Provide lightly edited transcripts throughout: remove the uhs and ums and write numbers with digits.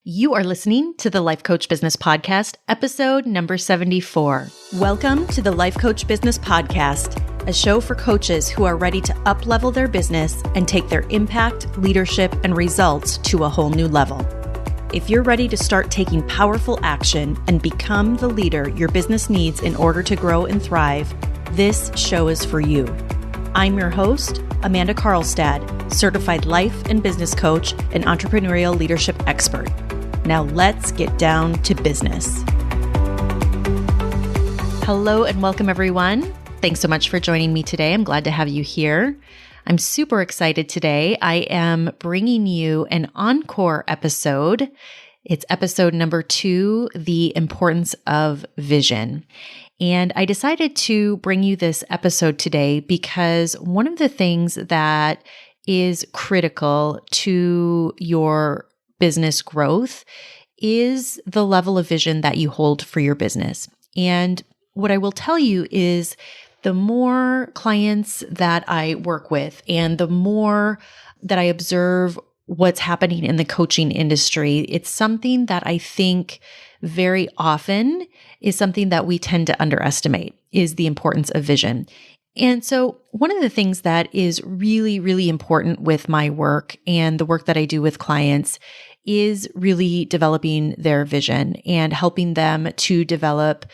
You are listening to the Life Coach Business Podcast, episode number 74. Welcome to the Life Coach Business Podcast, a show for coaches who are ready to up-level their business and take their impact, leadership, and results to a whole new level. If you're ready to start taking powerful action and become the leader your business needs in order to grow and thrive, this show is for you. I'm your host, Amanda Karlstad, certified life and business coach and entrepreneurial leadership expert. Now let's get down to business. Hello and welcome everyone. Thanks so much for joining me today. I'm glad to have you here. I'm super excited today. I am bringing you an Encore episode. It's episode number 2, The Importance of Vision. And I decided to bring you this episode today because one of the things that is critical to your business growth is the level of vision that you hold for your business. And what I will tell you is the more clients that I work with and the more that I observe what's happening in the coaching industry, it's something that I think very often is something that we tend to underestimate, is the importance of vision. And so one of the things that is really, really important with my work and the work that I do with clients is really developing their vision and helping them to develop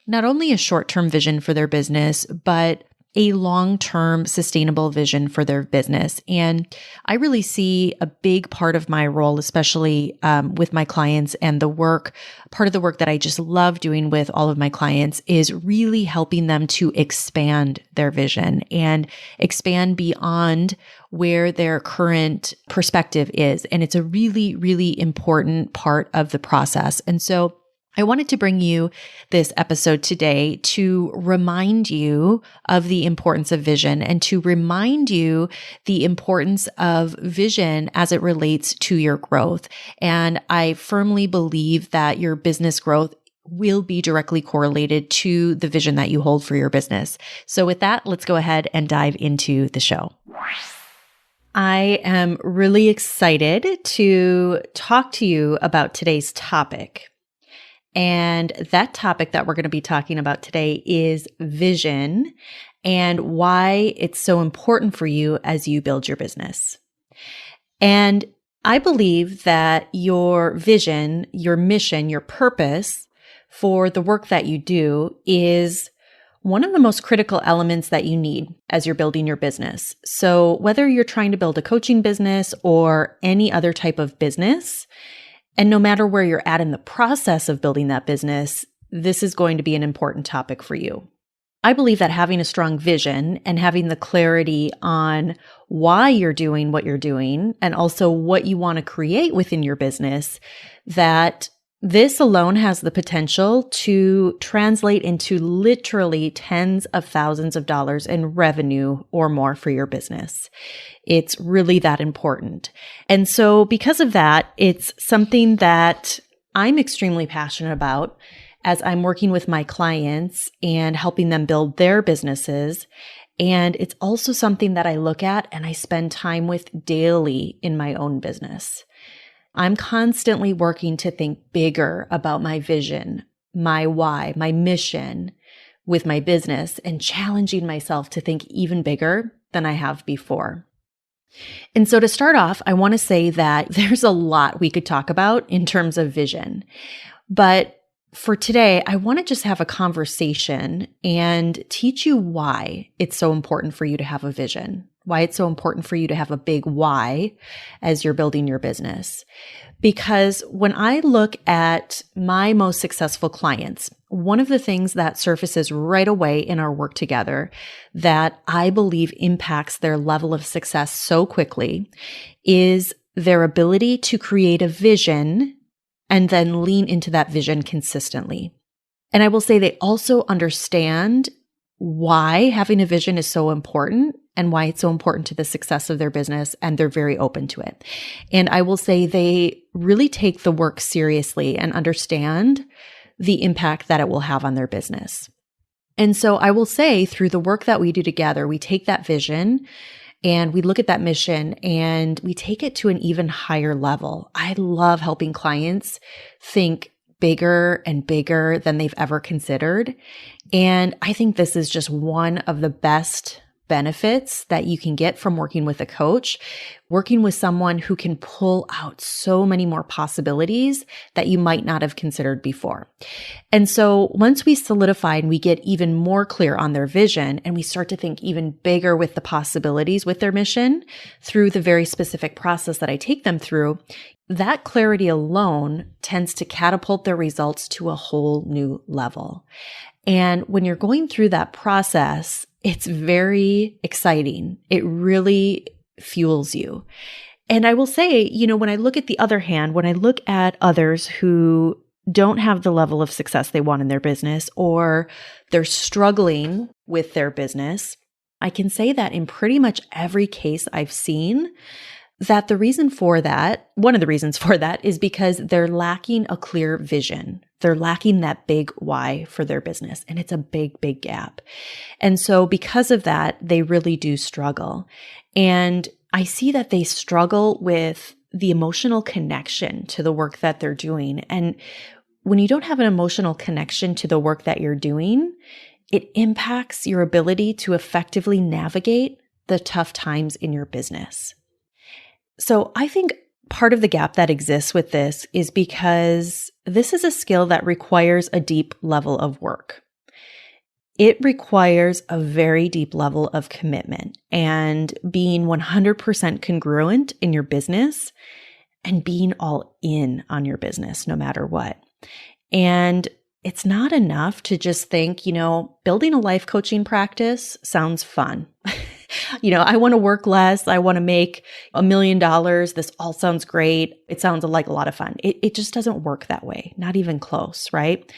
not only a short-term vision for their business, but a long-term sustainable vision for their business. And I really see a big part of my role, especially with my clients and part of the work that I just love doing with all of my clients is really helping them to expand their vision and expand beyond where their current perspective is. And it's a really, really important part of the process. And so I wanted to bring you this episode today to remind you of the importance of vision and to remind you the importance of vision as it relates to your growth. And I firmly believe that your business growth will be directly correlated to the vision that you hold for your business. So with that, let's go ahead and dive into the show. I am really excited to talk to you about today's topic. And that topic that we're going to be talking about today is vision and why it's so important for you as you build your business. And I believe that your vision, your mission, your purpose for the work that you do is one of the most critical elements that you need as you're building your business. So whether you're trying to build a coaching business or any other type of business, and no matter where you're at in the process of building that business, this is going to be an important topic for you. I believe that having a strong vision and having the clarity on why you're doing what you're doing and also what you want to create within your business, that this alone has the potential to translate into literally tens of thousands of dollars in revenue or more for your business. It's really that important. And so because of that, it's something that I'm extremely passionate about as I'm working with my clients and helping them build their businesses. And it's also something that I look at and I spend time with daily in my own business. I'm constantly working to think bigger about my vision, my why, my mission with my business, and challenging myself to think even bigger than I have before. And so to start off, I want to say that there's a lot we could talk about in terms of vision. But for today, I want to just have a conversation and teach you why it's so important for you to have a vision, why it's so important for you to have a big why as you're building your business. Because when I look at my most successful clients, one of the things that surfaces right away in our work together that I believe impacts their level of success so quickly is their ability to create a vision and then lean into that vision consistently. And I will say they also understand why having a vision is so important and why it's so important to the success of their business, and they're very open to it. And I will say they really take the work seriously and understand the impact that it will have on their business. And so I will say through the work that we do together, we take that vision And we look at that mission and we take it to an even higher level. I love helping clients think bigger and bigger than they've ever considered. And I think this is just one of the best benefits that you can get from working with a coach, working with someone who can pull out so many more possibilities that you might not have considered before. And so once we solidify and we get even more clear on their vision and we start to think even bigger with the possibilities with their mission through the very specific process that I take them through, that clarity alone tends to catapult their results to a whole new level. And when you're going through that process, it's very exciting. It really fuels you. And I will say, when I look at the other hand, when I look at others who don't have the level of success they want in their business, or they're struggling with their business, I can say that in pretty much every case I've seen, that the reason for that, one of the reasons for that, is because they're lacking a clear vision. They're lacking that big why for their business. And it's a big, big gap. And so because of that, they really do struggle. And I see that they struggle with the emotional connection to the work that they're doing. And when you don't have an emotional connection to the work that you're doing, it impacts your ability to effectively navigate the tough times in your business. So I think part of the gap that exists with this is because this is a skill that requires a deep level of work. It requires a very deep level of commitment and being 100% congruent in your business and being all in on your business no matter what. And it's not enough to just think, building a life coaching practice sounds fun. I want to work less. I want to make $1 million. This all sounds great. It sounds like a lot of fun. It just doesn't work that way. Not even close, right?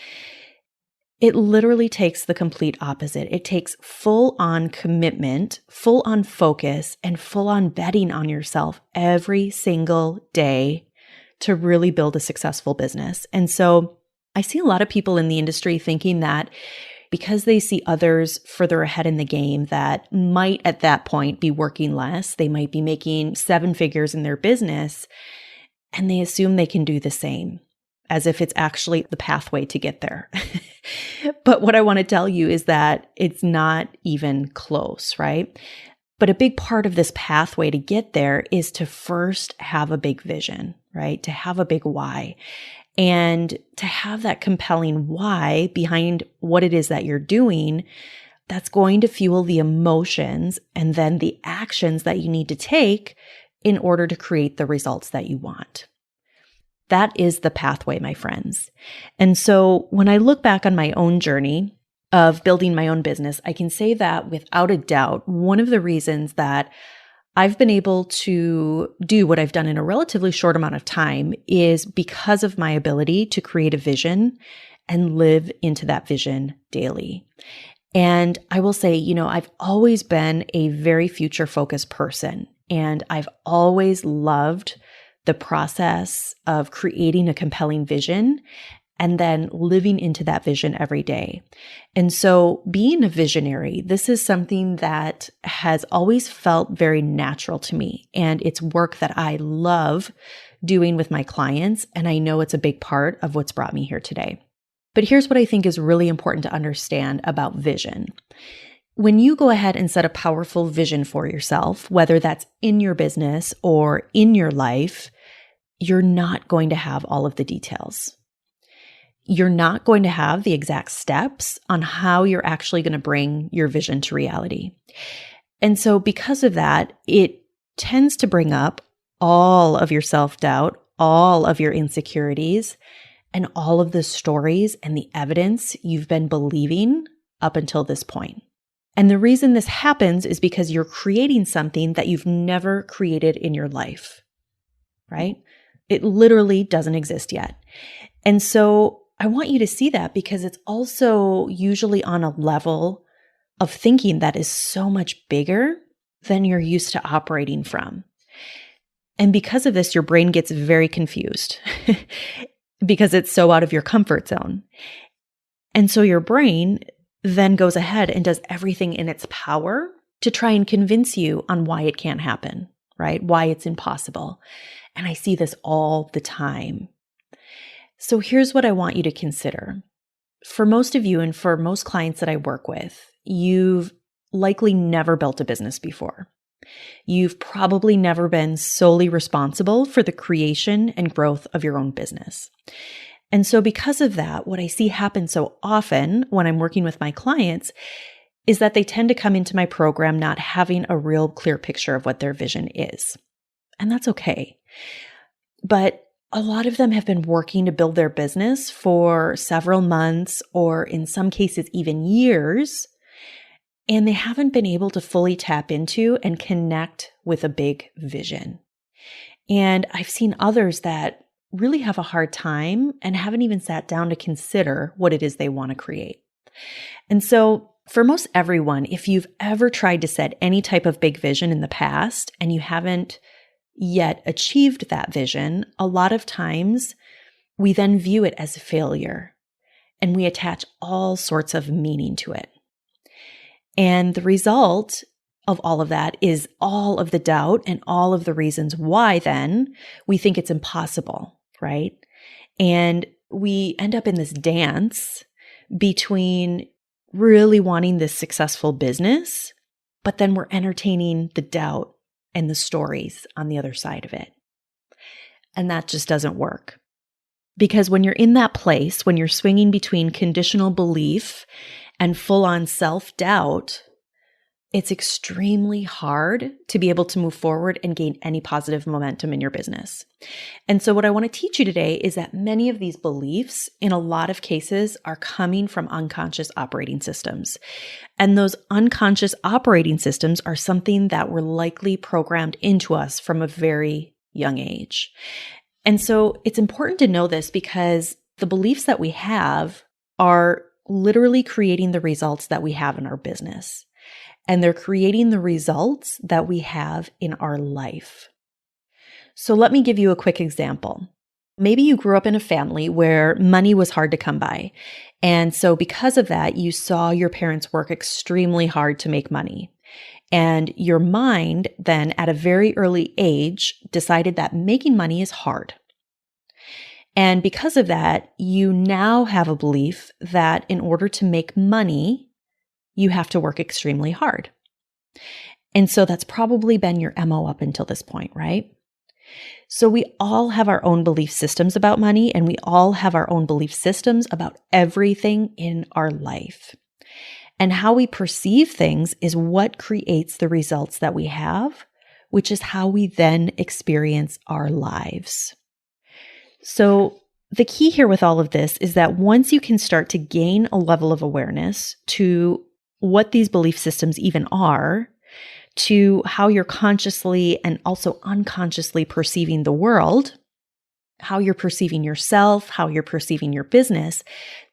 It literally takes the complete opposite. It takes full on commitment, full on focus, and full on betting on yourself every single day to really build a successful business. And so I see a lot of people in the industry thinking that because they see others further ahead in the game that might at that point be working less, they might be making 7 figures in their business, and they assume they can do the same, as if it's actually the pathway to get there. But what I want to tell you is that it's not even close, right? But a big part of this pathway to get there is to first have a big vision, right? To have a big why. And to have that compelling why behind what it is that you're doing, that's going to fuel the emotions and then the actions that you need to take in order to create the results that you want. That is the pathway, my friends. And so when I look back on my own journey of building my own business, I can say that without a doubt, one of the reasons that I've been able to do what I've done in a relatively short amount of time is because of my ability to create a vision and live into that vision daily. And I will say, I've always been a very future-focused person, and I've always loved the process of creating a compelling vision and then living into that vision every day. And so being a visionary, this is something that has always felt very natural to me. And it's work that I love doing with my clients. And I know it's a big part of what's brought me here today. But here's what I think is really important to understand about vision. When you go ahead and set a powerful vision for yourself, whether that's in your business or in your life, you're not going to have all of the details. You're not going to have the exact steps on how you're actually going to bring your vision to reality. And so because of that, it tends to bring up all of your self-doubt, all of your insecurities, and all of the stories and the evidence you've been believing up until this point. And the reason this happens is because you're creating something that you've never created in your life, right? It literally doesn't exist yet. And so I want you to see that because it's also usually on a level of thinking that is so much bigger than you're used to operating from. And because of this, your brain gets very confused because it's so out of your comfort zone. And so your brain then goes ahead and does everything in its power to try and convince you on why it can't happen, right? Why it's impossible. And I see this all the time. So here's what I want you to consider. For most of you and for most clients that I work with, you've likely never built a business before. You've probably never been solely responsible for the creation and growth of your own business. And so because of that, what I see happen so often when I'm working with my clients is that they tend to come into my program not having a real clear picture of what their vision is. And that's okay. But a lot of them have been working to build their business for several months, or in some cases, even years, and they haven't been able to fully tap into and connect with a big vision. And I've seen others that really have a hard time and haven't even sat down to consider what it is they want to create. And so for most everyone, if you've ever tried to set any type of big vision in the past and you haven't yet achieved that vision, a lot of times we then view it as a failure and we attach all sorts of meaning to it. And the result of all of that is all of the doubt and all of the reasons why then we think it's impossible, right? And we end up in this dance between really wanting this successful business, but then we're entertaining the doubt and the stories on the other side of it. And that just doesn't work. Because when you're in that place, when you're swinging between conditional belief and full-on self-doubt, it's extremely hard to be able to move forward and gain any positive momentum in your business. And so what I want to teach you today is that many of these beliefs, in a lot of cases, are coming from unconscious operating systems. And those unconscious operating systems are something that were likely programmed into us from a very young age. And so it's important to know this because the beliefs that we have are literally creating the results that we have in our business. And they're creating the results that we have in our life. So let me give you a quick example. Maybe you grew up in a family where money was hard to come by. And so because of that, you saw your parents work extremely hard to make money. And your mind then at a very early age decided that making money is hard. And because of that, you now have a belief that in order to make money, you have to work extremely hard. And so that's probably been your MO up until this point, right? So we all have our own belief systems about money, and we all have our own belief systems about everything in our life. And how we perceive things is what creates the results that we have, which is how we then experience our lives. So the key here with all of this is that once you can start to gain a level of awareness to what these belief systems even are, to how you're consciously and also unconsciously perceiving the world, how you're perceiving yourself, how you're perceiving your business,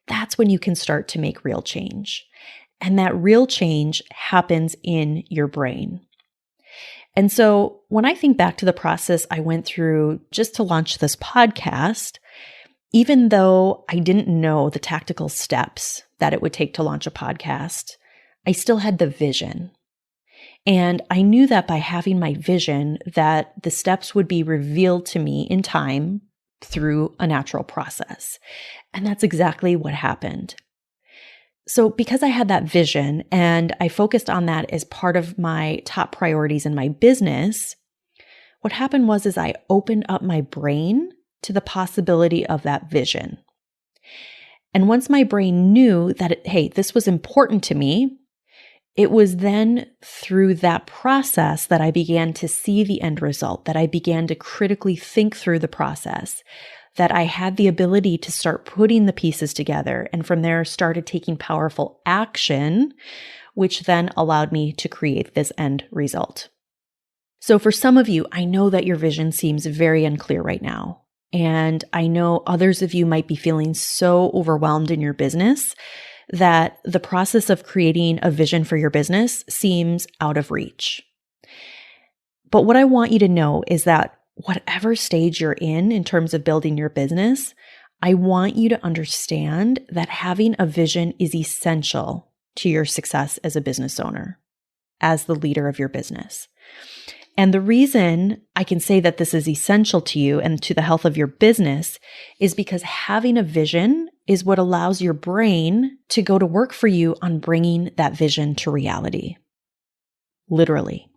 that's when you can start to make real change. And that real change happens in your brain. And so when I think back to the process I went through just to launch this podcast, even though I didn't know the tactical steps that it would take to launch a podcast, I still had the vision. And I knew that by having my vision, that the steps would be revealed to me in time through a natural process. And that's exactly what happened. So because I had that vision and I focused on that as part of my top priorities in my business, what happened was I opened up my brain to the possibility of that vision. And once my brain knew that, hey, this was important to me, it was then through that process that I began to see the end result, that I began to critically think through the process, that I had the ability to start putting the pieces together, and from there started taking powerful action, which then allowed me to create this end result. So for some of you, I know that your vision seems very unclear right now. And I know others of you might be feeling so overwhelmed in your business that the process of creating a vision for your business seems out of reach. But what I want you to know is that whatever stage you're in terms of building your business, I want you to understand that having a vision is essential to your success as a business owner. as the leader of your business. And the reason I can say that this is essential to you and to the health of your business is because having a vision is what allows your brain to go to work for you on bringing that vision to reality. Literally.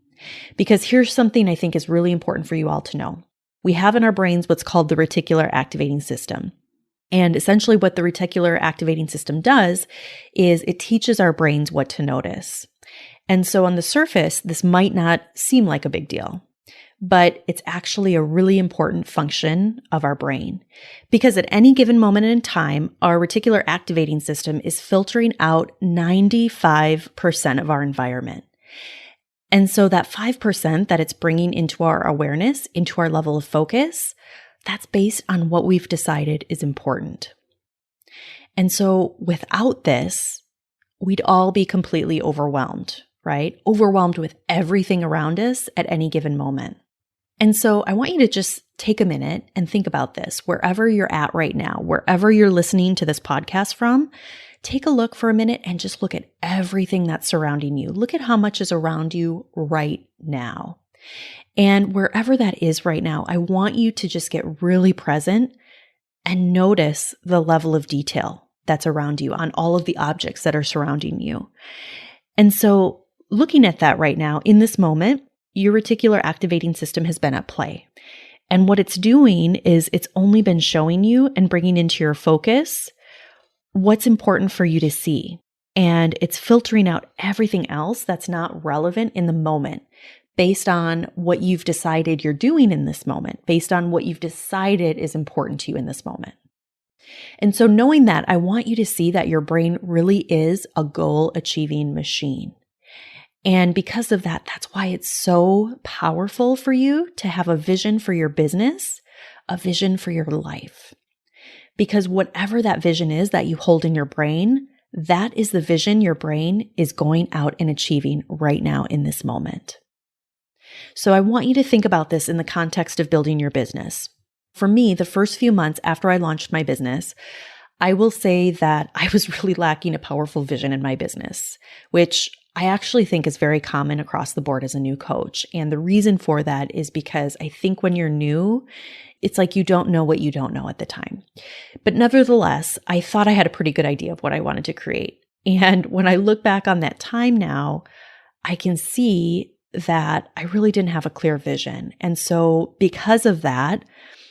Because here's something I think is really important for you all to know. We have in our brains what's called the reticular activating system. And essentially what the reticular activating system does is it teaches our brains what to notice. And so on the surface, this might not seem like a big deal, but it's actually a really important function of our brain. Because at any given moment in time, our reticular activating system is filtering out 95% of our environment. And so that 5% that it's bringing into our awareness, into our level of focus, that's based on what we've decided is important. And so without this, we'd all be completely overwhelmed, right? Overwhelmed with everything around us at any given moment. And so I want you to just take a minute and think about this. Wherever you're at right now, wherever you're listening to this podcast from, take a look for a minute and just look at everything that's surrounding you. Look at how much is around you right now. And wherever that is right now, I want you to just get really present and notice the level of detail that's around you on all of the objects that are surrounding you. And so looking at that right now, in this moment, your reticular activating system has been at play. And what it's doing is it's only been showing you and bringing into your focus what's important for you to see. And it's filtering out everything else that's not relevant in the moment based on what you've decided you're doing in this moment, based on what you've decided is important to you in this moment. And so knowing that, I want you to see that your brain really is a goal-achieving machine. And because of that, that's why it's so powerful for you to have a vision for your business, a vision for your life. Because whatever that vision is that you hold in your brain, that is the vision your brain is going out and achieving right now in this moment. So I want you to think about this in the context of building your business. For me, the first few months after I launched my business, I will say that I was really lacking a powerful vision in my business, which I actually think is very common across the board as a new coach. And the reason for that is because I think when you're new, it's like you don't know what you don't know at the time. But nevertheless, I thought I had a pretty good idea of what I wanted to create. And when I look back on that time now, I can see that I really didn't have a clear vision. And so because of that,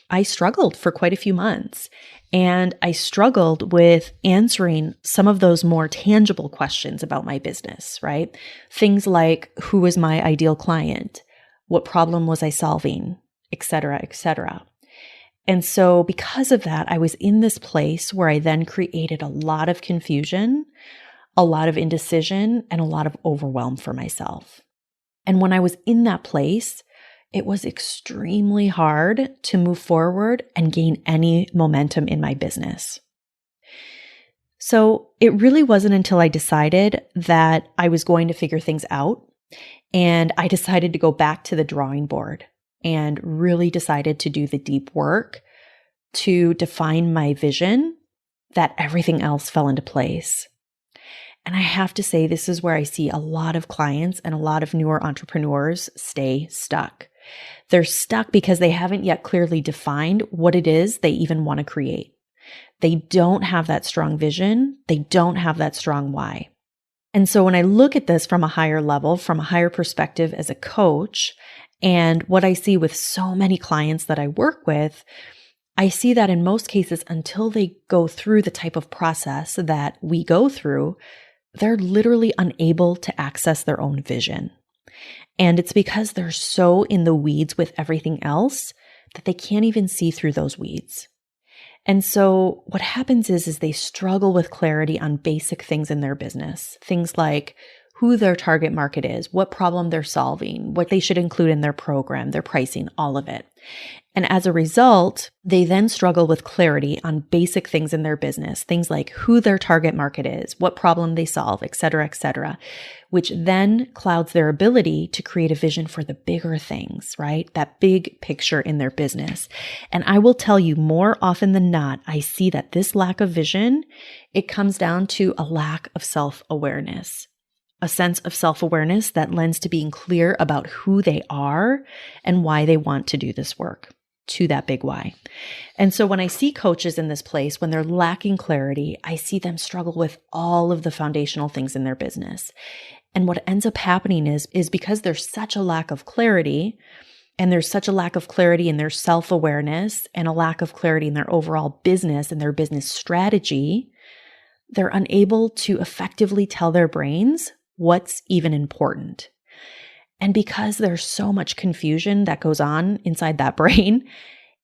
I struggled for quite a few months. And I struggled with answering some of those more tangible questions about my business, right? Things like, who was my ideal client? What problem was I solving? Et cetera, et cetera. And so because of that, I was in this place where I then created a lot of confusion, a lot of indecision, and a lot of overwhelm for myself. And when I was in that place, it was extremely hard to move forward and gain any momentum in my business. So it really wasn't until I decided that I was going to figure things out, and I decided to go back to the drawing board and really decided to do the deep work to define my vision, that everything else fell into place. And I have to say, this is where I see a lot of clients and a lot of newer entrepreneurs stay stuck. They're stuck because they haven't yet clearly defined what it is they even want to create. They don't have that strong vision. They don't have that strong why. And so when I look at this from a higher level, from a higher perspective as a coach, and what I see with so many clients that I work with, I see that in most cases, until they go through the type of process that we go through, they're literally unable to access their own vision. And it's because they're so in the weeds with everything else that they can't even see through those weeds. And so what happens is they struggle with clarity on basic things in their business. Things like who their target market is, what problem they're solving, what they should include in their program, their pricing, all of it. And as a result, they then struggle with clarity on basic things in their business, things like who their target market is, what problem they solve, et cetera, which then clouds their ability to create a vision for the bigger things, right? That big picture in their business. And I will tell you, more often than not, I see that this lack of vision, it comes down to a lack of self-awareness. a sense of self-awareness that lends to being clear about who they are and why they want to do this work, to that big why. And so when I see coaches in this place, when they're lacking clarity, I see them struggle with all of the foundational things in their business. And what ends up happening is because there's such a lack of clarity, and there's such a lack of clarity in their self-awareness and a lack of clarity in their overall business and their business strategy, they're unable to effectively tell their brains what's even important. And because there's so much confusion that goes on inside that brain,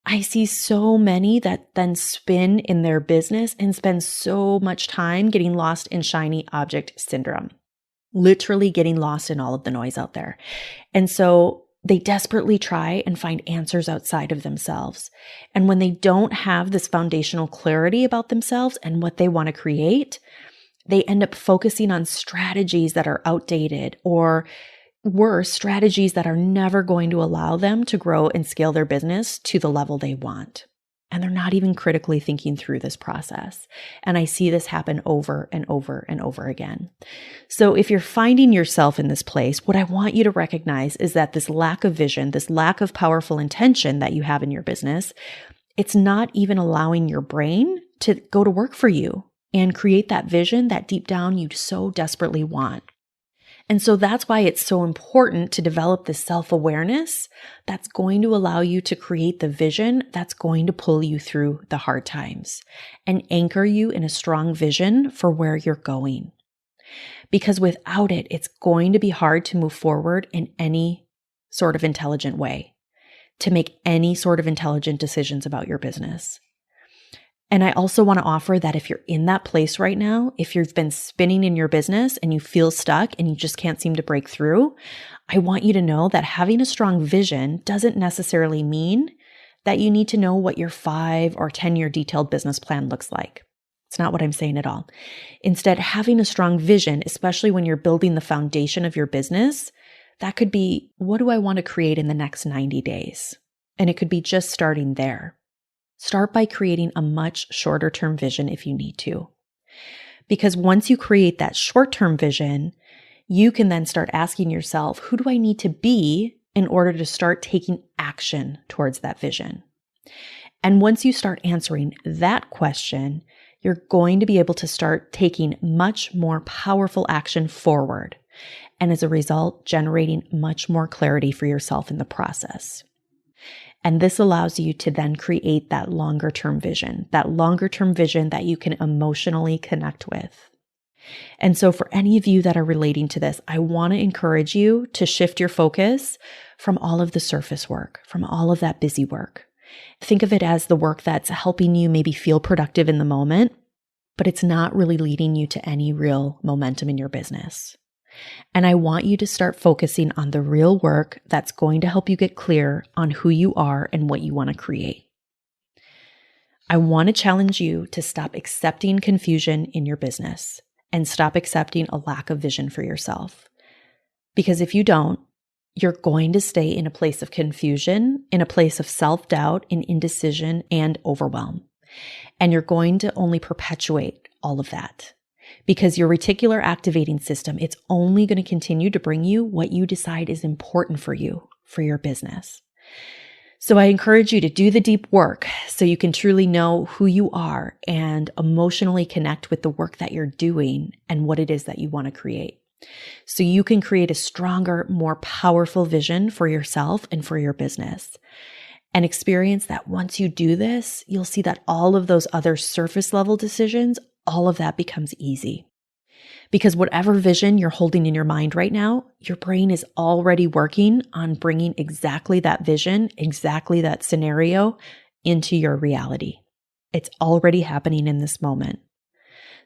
I see so many that then spin in their business and spend so much time getting lost in shiny object syndrome, literally getting lost in all of the noise out there. And so they desperately try and find answers outside of themselves. And when they don't have this foundational clarity about themselves and what they want to create, they end up focusing on strategies that are outdated, or worse, strategies that are never going to allow them to grow and scale their business to the level they want. And they're not even critically thinking through this process. And I see this happen over and over and over again. So if you're finding yourself in this place, what I want you to recognize is that this lack of vision, this lack of powerful intention that you have in your business, it's not even allowing your brain to go to work for you and create that vision that deep down you so desperately want. And so that's why it's so important to develop this self-awareness that's going to allow you to create the vision that's going to pull you through the hard times and anchor you in a strong vision for where you're going. Because without it, it's going to be hard to move forward in any sort of intelligent way, to make any sort of intelligent decisions about your business. And I also want to offer that if you're in that place right now, if you've been spinning in your business and you feel stuck and you just can't seem to break through, I want you to know that having a strong vision doesn't necessarily mean that you need to know what your 5 or 10-year detailed business plan looks like. It's not what I'm saying at all. Instead, having a strong vision, especially when you're building the foundation of your business, that could be, what do I want to create in the next 90 days? And it could be just starting there. Start by creating a much shorter term vision if you need to. Because once you create that short-term vision, you can then start asking yourself, who do I need to be in order to start taking action towards that vision? And once you start answering that question, you're going to be able to start taking much more powerful action forward. And as a result, generating much more clarity for yourself in the process. And this allows you to then create that longer term vision that you can emotionally connect with. And so for any of you that are relating to this, I want to encourage you to shift your focus from all of the surface work, from all of that busy work. Think of it as the work that's helping you maybe feel productive in the moment, but it's not really leading you to any real momentum in your business. And I want you to start focusing on the real work that's going to help you get clear on who you are and what you want to create. I want to challenge you to stop accepting confusion in your business and stop accepting a lack of vision for yourself. Because if you don't, you're going to stay in a place of confusion, in a place of self-doubt and indecision and overwhelm. And you're going to only perpetuate all of that. Because your reticular activating system, it's only going to continue to bring you what you decide is important for you, for your business. So I encourage you to do the deep work so you can truly know who you are and emotionally connect with the work that you're doing and what it is that you want to create. So you can create a stronger, more powerful vision for yourself and for your business. And experience that once you do this, you'll see that all of those other surface level decisions, all of that becomes easy. Because whatever vision you're holding in your mind right now, your brain is already working on bringing exactly that vision, exactly that scenario into your reality. It's already happening in this moment.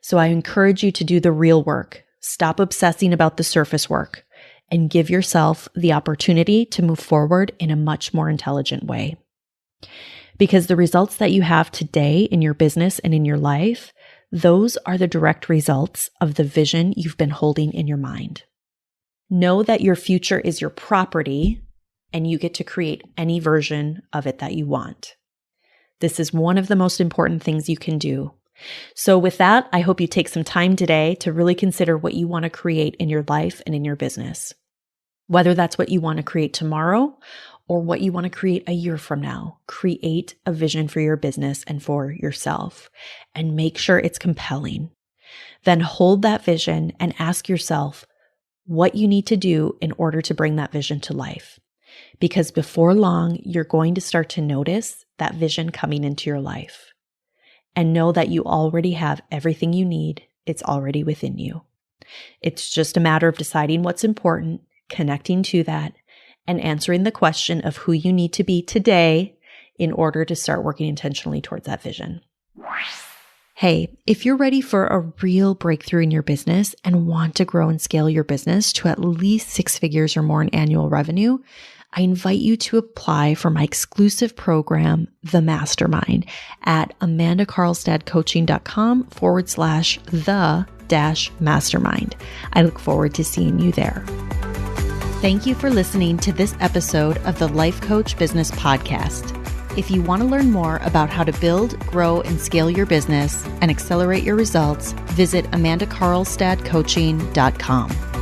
So I encourage you to do the real work. Stop obsessing about the surface work and give yourself the opportunity to move forward in a much more intelligent way. Because the results that you have today in your business and in your life, those are the direct results of the vision you've been holding in your mind. Know that your future is your property and you get to create any version of it that you want. This is one of the most important things you can do So with that, I hope you take some time today to really consider what you want to create in your life and in your business. Whether that's what you want to create tomorrow or what you want to create a year from now, create a vision for your business and for yourself, and make sure it's compelling. Then hold that vision and ask yourself what you need to do in order to bring that vision to life. Because before long, you're going to start to notice that vision coming into your life. And know that you already have everything you need. It's already within you. It's just a matter of deciding what's important, connecting to that, and answering the question of who you need to be today in order to start working intentionally towards that vision. Hey, if you're ready for a real breakthrough in your business and want to grow and scale your business to at least 6 figures or more in annual revenue, I invite you to apply for my exclusive program, The Mastermind, at amandacarlstadcoaching.com/the-mastermind. I look forward to seeing you there. Thank you for listening to this episode of the Life Coach Business Podcast. If you want to learn more about how to build, grow, and scale your business and accelerate your results, visit amandacarlstadcoaching.com.